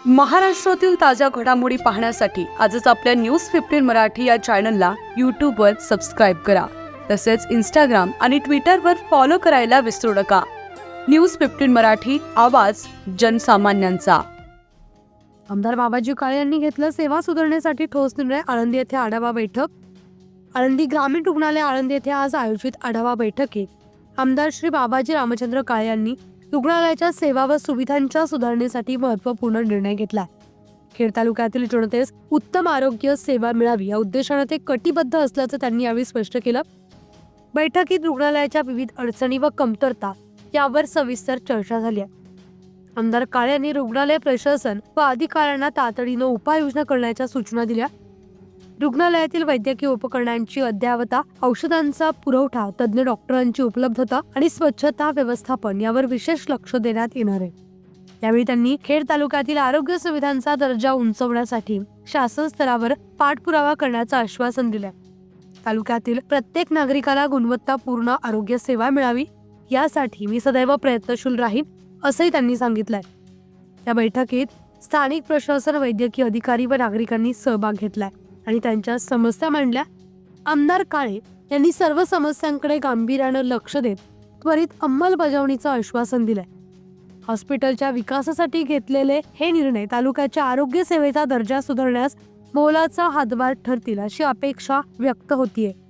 महाराष्ट्रातील ताज्या घडामोडी पाहण्यासाठी आजच आपल्या न्यूज 15 मराठी या चॅनलला यूट्यूबवर सबस्क्राईब करा. तसेच इंस्टाग्राम आणि ट्विटरवर फॉलो करायला विसरू नका. न्यूज 15 मराठी, आवाज जनसामान्यांचा. आमदार बाबाजी काळे यांनी घेतलं सेवा सुधारण्यासाठी ठोस निर्णय. आळंदी येथे आढावा बैठक. आळंदी ग्रामीण रुग्णालय आळंदी येथे आज आयोजित आढावा बैठकीत आमदार श्री बाबाजी रामचंद्र काळे यांनी रुग्णालयाच्या सेवा व सुविधांच्या सुधारणेसाठी महत्त्वपूर्ण निर्णय घेतला. खेड तालुक्यातील जनतेस उत्तम आरोग्य सेवा मिळावी या उद्देशाने ते कटिबद्ध असल्याचं त्यांनी यावेळी स्पष्ट केलं. बैठकीत रुग्णालयाच्या विविध अडचणी व कमतरता यावर सविस्तर चर्चा झाली. आमदार काळे यांनी रुग्णालय प्रशासन व अधिकाऱ्यांना तातडीनं उपाययोजना करण्याच्या सूचना दिल्या. रुग्णालयातील वैद्यकीय उपकरणांची अद्ययावता, औषधांचा पुरवठा, तज्ज्ञ डॉक्टरांची उपलब्धता आणि स्वच्छता व्यवस्थापन यावर विशेष लक्ष देण्यात येणार आहे. यावेळी त्यांनी खेड तालुक्यातील आरोग्य सुविधांचा दर्जा उंचावण्यासाठी शासन स्तरावर पाठपुरावा करण्याचं आश्वासन दिलं. तालुक्यातील प्रत्येक नागरिकाला गुणवत्तापूर्ण आरोग्य सेवा मिळावी यासाठी मी सदैव प्रयत्नशील राहीन असंही त्यांनी सांगितलंय. या बैठकीत स्थानिक प्रशासन, वैद्यकीय अधिकारी व नागरिकांनी सहभाग घेतलाय आणि त्यांच्या समस्या मांडल्या. आमदार काळे यांनी सर्व समस्यांकडे गांभीर्यानं लक्ष देत त्वरित अंमलबजावणीचं आश्वासन दिलंय. हॉस्पिटलच्या विकासासाठी घेतलेले हे निर्णय तालुक्याच्या आरोग्य सेवेचा दर्जा सुधारण्यास मोलाचा हातभार ठरतील अशी अपेक्षा व्यक्त होतीये.